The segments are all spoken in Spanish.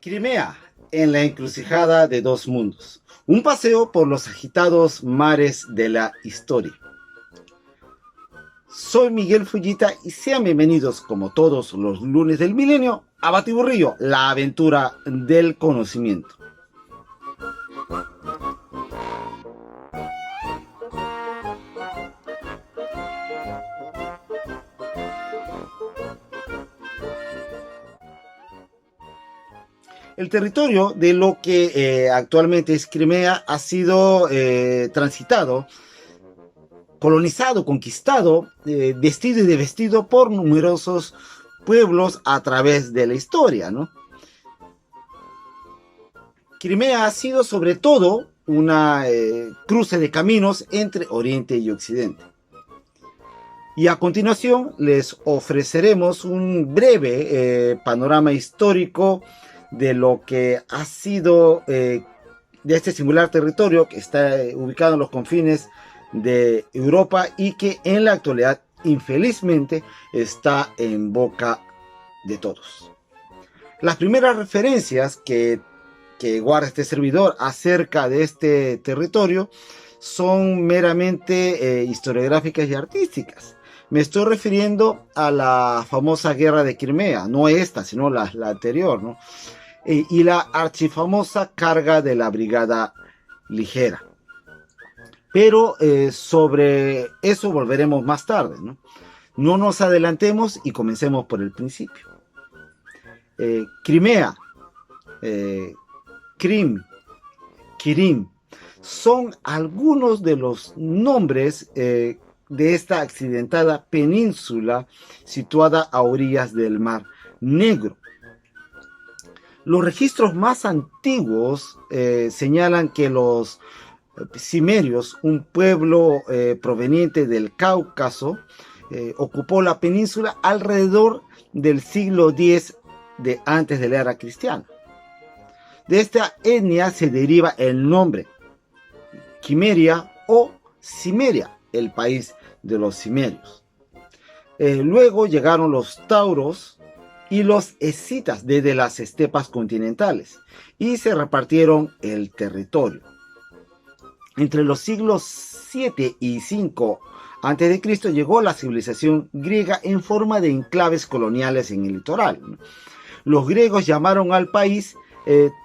Crimea, en la encrucijada de dos mundos. Un paseo por los agitados mares de la historia. Soy Miguel Fullita y sean bienvenidos, como todos los lunes del milenio, a Batiburrillo, la aventura del conocimiento. El territorio de lo que actualmente es Crimea ha sido transitado, colonizado, conquistado, vestido y devestido por numerosos pueblos a través de la historia, ¿no? Crimea ha sido sobre todo una cruce de caminos entre Oriente y Occidente. Y a continuación les ofreceremos un breve panorama histórico de lo que ha sido de este singular territorio que está ubicado en los confines de Europa y que en la actualidad infelizmente está en boca de todos. Las primeras referencias que guarda este servidor acerca de este territorio son meramente historiográficas y artísticas. Me estoy refiriendo a la famosa guerra de Crimea, no esta, sino la anterior, ¿no? Y la archifamosa carga de la brigada ligera. Pero sobre eso volveremos más tarde, ¿no? No nos adelantemos y comencemos por el principio. Crimea, Krim, Kirim, son algunos de los nombres de esta accidentada península situada a orillas del Mar Negro. Los registros más antiguos señalan que los cimerios, un pueblo proveniente del Cáucaso, ocupó la península alrededor del siglo X de antes de la era cristiana. De esta etnia se deriva el nombre Quimeria o Cimeria, el país de los cimerios. Luego llegaron los tauros y los escitas desde las estepas continentales y se repartieron el territorio. Entre los siglos 7 y 5 a.C. llegó la civilización griega en forma de enclaves coloniales en el litoral. Los griegos llamaron al país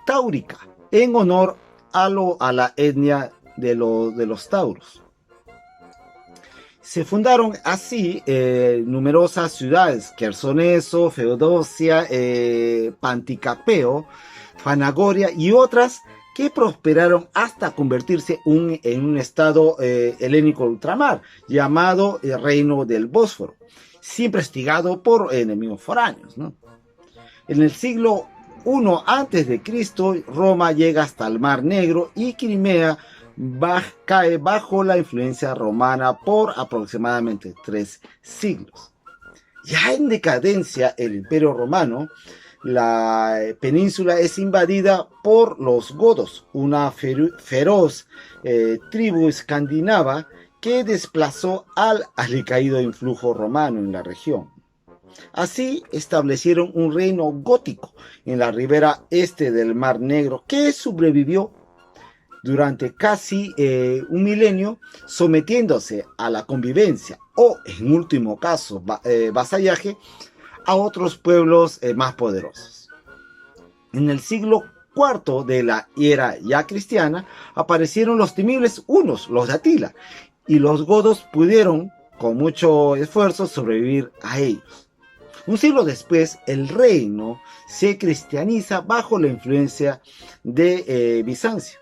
Táurica en honor a la etnia de los tauros. Se fundaron así numerosas ciudades: Quersoneso, Feodosia, Panticapeo, Fanagoria y otras que prosperaron hasta convertirse en un estado helénico ultramar, llamado el Reino del Bósforo, siempre hostigado por enemigos foráneos, ¿no? En el siglo I a.C., Roma llega hasta el Mar Negro y Crimea cae bajo la influencia romana por aproximadamente 3 siglos. Ya en decadencia el Imperio Romano, la península es invadida por los godos, una feroz tribu escandinava que desplazó al alicaído influjo romano en la región. Así establecieron un reino gótico en la ribera este del Mar Negro que sobrevivió durante casi un milenio, sometiéndose a la convivencia o, en último caso, vasallaje a otros pueblos más poderosos. En el siglo IV de la era ya cristiana aparecieron los temibles hunos, los de Atila, y los godos pudieron, con mucho esfuerzo, sobrevivir a ellos. Un siglo después, el reino se cristianiza bajo la influencia de Bizancio.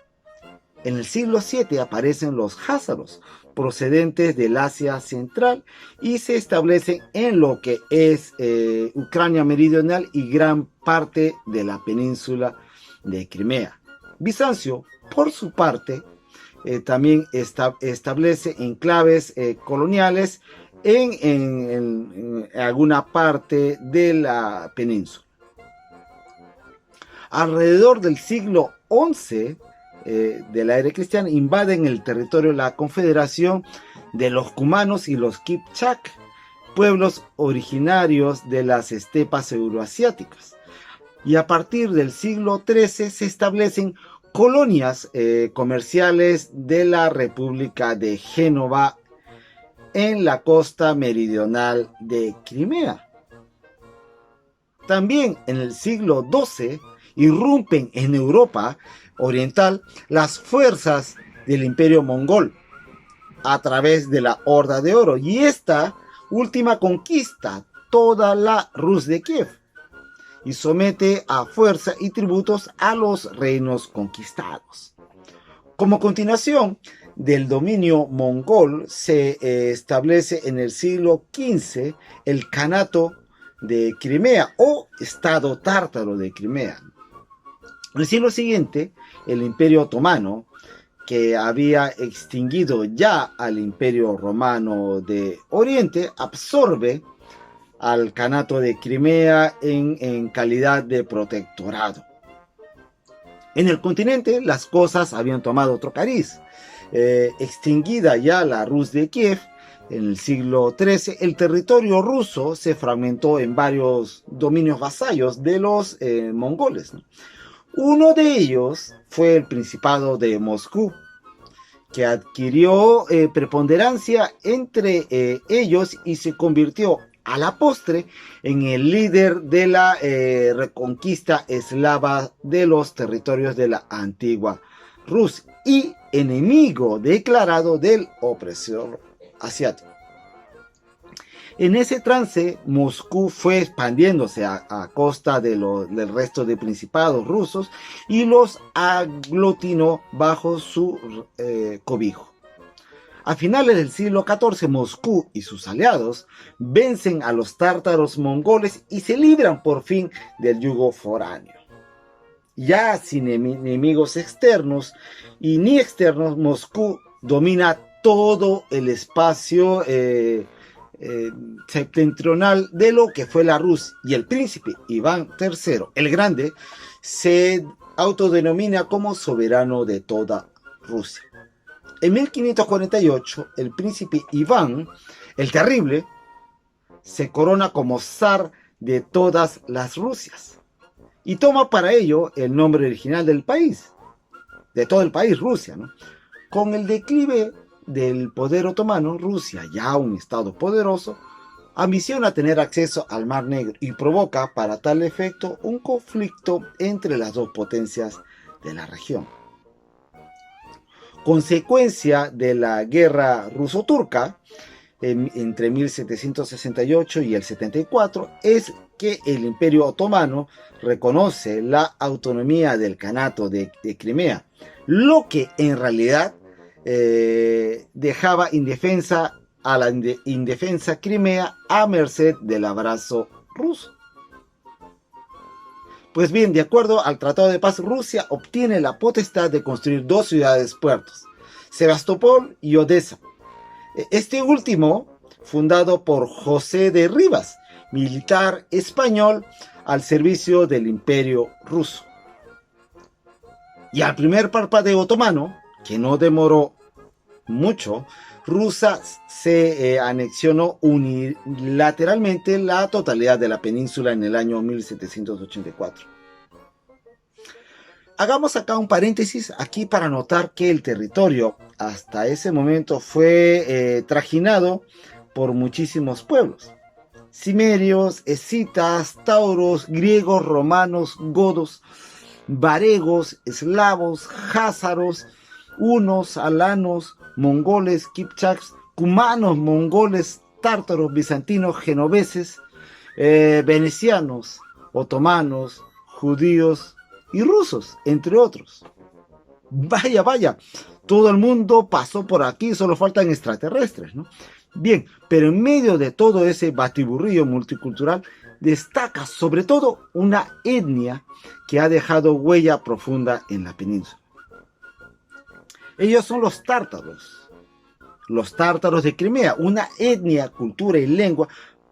En el siglo VII aparecen los házaros, procedentes del Asia Central, y se establecen en lo que es Ucrania meridional y gran parte de la península de Crimea. Bizancio, por su parte, también establece enclaves coloniales en alguna parte de la península. Alrededor del siglo XI de la era cristiana invaden el territorio la confederación de los cumanos y los kipchak, pueblos originarios de las estepas euroasiáticas. y a partir del siglo XIII se establecen colonias comerciales de la República de Génova en la costa meridional de Crimea. También en el siglo XII irrumpen en Europa oriental las fuerzas del Imperio Mongol a través de la Horda de Oro, y esta última conquista toda la Rus de Kiev y somete a fuerza y tributos a los reinos conquistados. Como continuación del dominio mongol se establece en el siglo XV el Kanato de Crimea o Estado tártaro de Crimea. En el siglo siguiente, el Imperio Otomano, que había extinguido ya al Imperio Romano de Oriente, absorbe al Kanato de Crimea en calidad de protectorado. En el continente las cosas habían tomado otro cariz. Extinguida ya la Rus de Kiev, en el siglo XIII, el territorio ruso se fragmentó en varios dominios vasallos de los mongoles, ¿no? Uno de ellos fue el Principado de Moscú, que adquirió preponderancia entre ellos y se convirtió a la postre en el líder de la reconquista eslava de los territorios de la antigua Rusia y enemigo declarado del opresor asiático. En ese trance, Moscú fue expandiéndose a costa del resto de principados rusos y los aglutinó bajo su cobijo. A finales del siglo XIV, Moscú y sus aliados vencen a los tártaros mongoles y se libran por fin del yugo foráneo. Ya sin enemigos externos y ni externos, Moscú domina todo el espacio septentrional de lo que fue la Rus, y el príncipe Iván III el Grande se autodenomina como soberano de toda Rusia. En 1548, el príncipe Iván el Terrible se corona como zar de todas las Rusias y toma para ello el nombre original del país, de todo el país, Rusia, ¿no? Con el declive del poder otomano, Rusia, ya un estado poderoso, ambiciona tener acceso al Mar Negro y provoca para tal efecto un conflicto entre las dos potencias de la región. Consecuencia de la guerra ruso-turca entre 1768 y el 74 es que el Imperio Otomano reconoce la autonomía del Kanato de Crimea, lo que en realidad dejaba indefensa a la indefensa Crimea a merced del abrazo ruso. Pues bien, de acuerdo al Tratado de Paz, Rusia obtiene la potestad de construir dos ciudades-puertos, Sebastopol y Odessa. Este último, fundado por José de Rivas, militar español al servicio del Imperio ruso. Y al primer parpadeo otomano, que no demoró mucho, Rusia se anexionó unilateralmente la totalidad de la península en el año 1784. Hagamos acá un paréntesis aquí para notar que el territorio hasta ese momento fue trajinado por muchísimos pueblos: cimerios, escitas, tauros, griegos, romanos, godos, varegos, eslavos, jázaros, hunos, alanos, mongoles, kipchaks, cumanos, mongoles, tártaros, bizantinos, genoveses, venecianos, otomanos, judíos y rusos, entre otros. Vaya, vaya, todo el mundo pasó por aquí, solo faltan extraterrestres, ¿no? Bien, pero en medio de todo ese batiburrillo multicultural destaca sobre todo una etnia que ha dejado huella profunda en la península. Ellos son los tártaros de Crimea, una etnia, cultura y lengua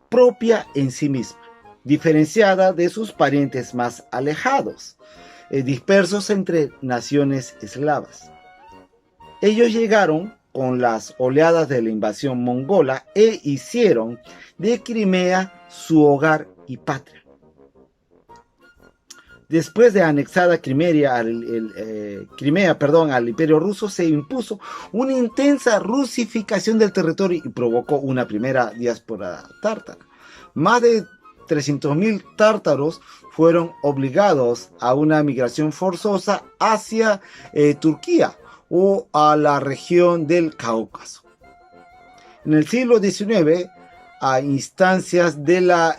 propia en sí misma, diferenciada de sus parientes más alejados, dispersos entre naciones eslavas. Ellos llegaron con las oleadas de la invasión mongola e hicieron de Crimea su hogar y patria. Después de anexada Crimea, al Imperio Ruso, se impuso una intensa rusificación del territorio y provocó una primera diáspora tártara. Más de 300.000 tártaros fueron obligados a una migración forzosa hacia Turquía o a la región del Cáucaso. En el siglo XIX, a instancias de la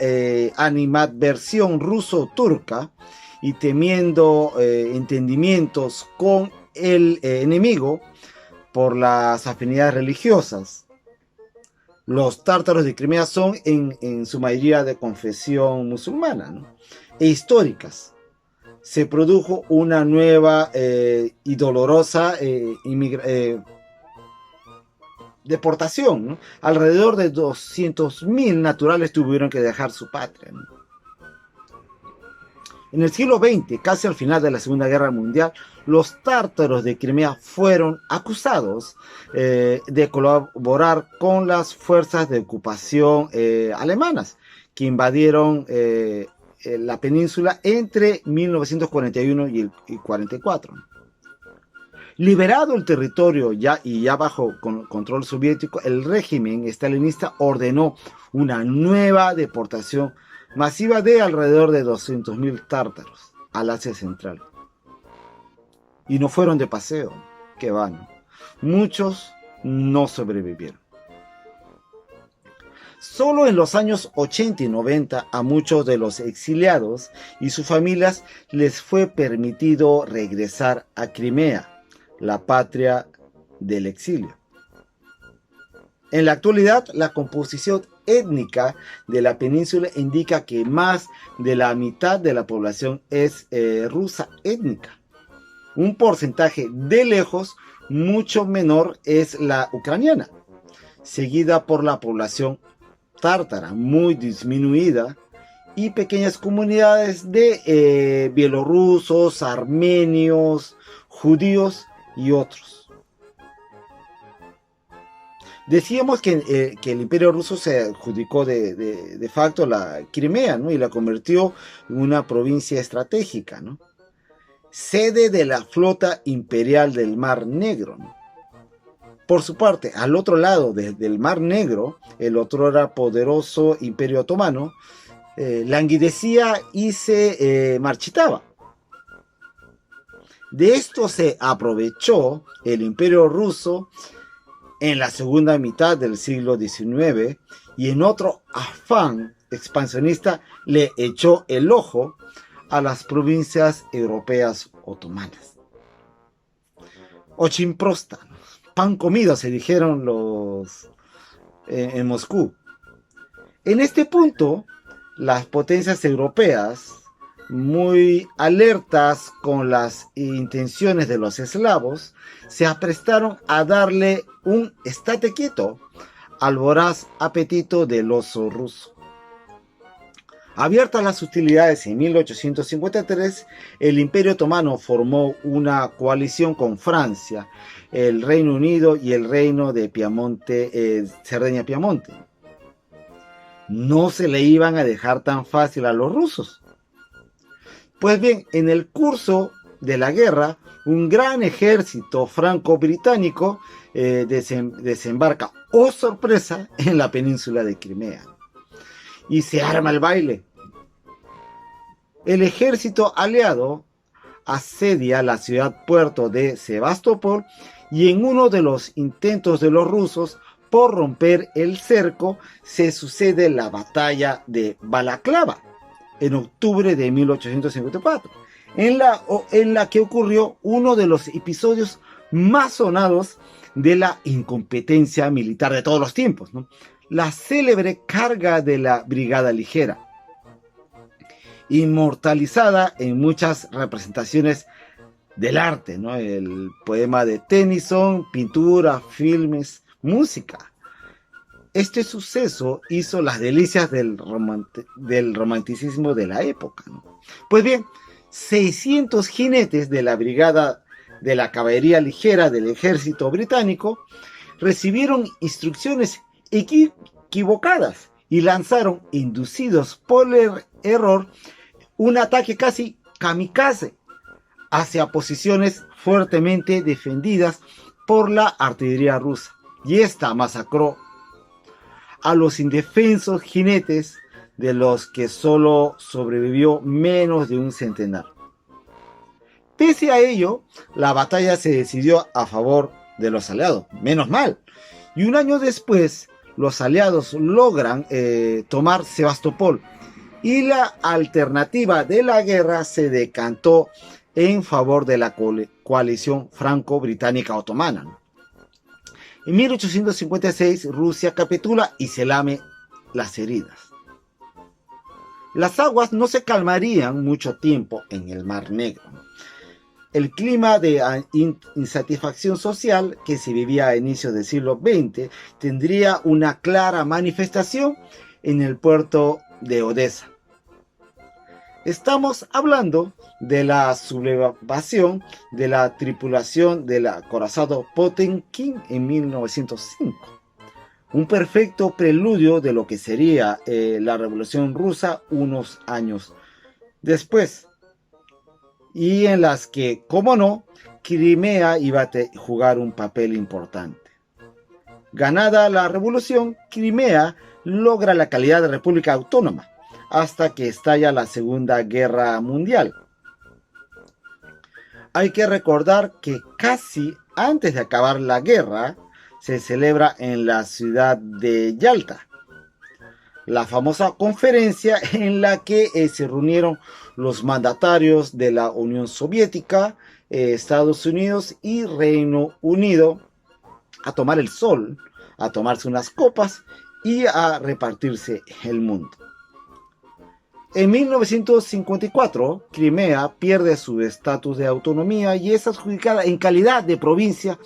animadversión ruso-turca y temiendo entendimientos con el enemigo por las afinidades religiosas, los tártaros de Crimea son en su mayoría de confesión musulmana, ¿no? E históricas. Se produjo una nueva y dolorosa deportación, ¿no? Alrededor de 200.000 naturales tuvieron que dejar su patria, ¿no? En el siglo XX, casi al final de la Segunda Guerra Mundial, los tártaros de Crimea fueron acusados de colaborar con las fuerzas de ocupación alemanas que invadieron la península entre 1941 y 1944. Liberado el territorio ya bajo control soviético, el régimen estalinista ordenó una nueva deportación masiva de alrededor de 200.000 tártaros al Asia Central. Y no fueron de paseo, que van. Muchos no sobrevivieron. Solo en los años 80 y 90 a muchos de los exiliados y sus familias les fue permitido regresar a Crimea, la patria del exilio. En la actualidad, la composición étnica de la península indica que más de la mitad de la población es rusa étnica. Un porcentaje de lejos mucho menor es la ucraniana, seguida por la población tártara, muy disminuida, y pequeñas comunidades de bielorrusos, armenios, judíos y otros. Decíamos que el Imperio Ruso se adjudicó de facto la Crimea, ¿no? Y la convirtió en una provincia estratégica, ¿no? Sede de la flota imperial del Mar Negro, ¿no? Por su parte, al otro lado del Mar Negro, el otrora poderoso Imperio Otomano languidecía y se marchitaba. De esto se aprovechó el Imperio Ruso en la segunda mitad del siglo XIX, y en otro afán expansionista le echó el ojo a las provincias europeas otomanas. Ochimprosta, pan comido, se dijeron los en Moscú. En este punto, las potencias europeas, muy alertas con las intenciones de los eslavos, se aprestaron a darle un estate quieto al voraz apetito del oso ruso. Abiertas las hostilidades en 1853, el Imperio Otomano formó una coalición con Francia, el Reino Unido y el Reino de Piamonte, Cerdeña-Piamonte. No se le iban a dejar tan fácil a los rusos. Pues bien, en el curso de la guerra, un gran ejército franco-británico desembarca, oh sorpresa, en la península de Crimea. Y se arma el baile. El ejército aliado asedia la ciudad-puerto de Sebastopol, y en uno de los intentos de los rusos por romper el cerco se sucede la batalla de Balaclava en octubre de 1854, en la que ocurrió uno de los episodios más sonados de la incompetencia militar de todos los tiempos, ¿no? La célebre carga de la Brigada Ligera, inmortalizada en muchas representaciones del arte, ¿no? El poema de Tennyson, pintura, filmes, música. Este suceso hizo las delicias del romanticismo de la época, ¿no? Pues bien, 600 jinetes de la brigada de la caballería ligera del ejército británico recibieron instrucciones equivocadas y lanzaron, inducidos por el error, un ataque casi kamikaze hacia posiciones fuertemente defendidas por la artillería rusa, y esta masacró a los indefensos jinetes, de los que solo sobrevivió menos de un centenar. Pese a ello, la batalla se decidió a favor de los aliados, menos mal, y un año después los aliados logran tomar Sebastopol, y la alternativa de la guerra se decantó en favor de la coalición franco-británica otomana. En 1856 Rusia capitula y se lame las heridas. Las aguas no se calmarían mucho tiempo en el Mar Negro. El clima de insatisfacción social que se vivía a inicios del siglo XX tendría una clara manifestación en el puerto de Odessa. Estamos hablando de la sublevación de la tripulación del acorazado Potemkin en 1905. Un perfecto preludio de lo que sería la Revolución Rusa unos años después. Y en las que, como no, Crimea iba a jugar un papel importante. Ganada la revolución, Crimea logra la calidad de república autónoma, hasta que estalla la Segunda Guerra Mundial. Hay que recordar que casi antes de acabar la guerra, se celebra en la ciudad de Yalta la famosa conferencia en la que se reunieron los mandatarios de la Unión Soviética, Estados Unidos y Reino Unido a tomar el sol, a tomarse unas copas y a repartirse el mundo. En 1954, Crimea pierde su estatus de autonomía y es adjudicada en calidad de provincia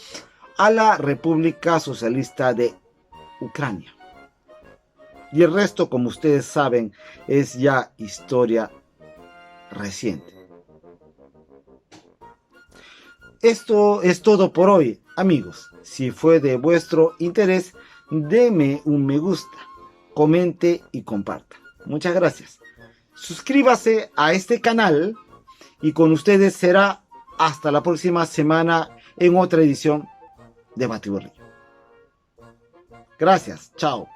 a la República Socialista de Ucrania. Y el resto, como ustedes saben, es ya historia reciente. Esto es todo por hoy, amigos. Si fue de vuestro interés, deme un me gusta, comente y comparta. Muchas gracias. Suscríbase a este canal y con ustedes será hasta la próxima semana en otra edición de Batiburrillo. Gracias, chao.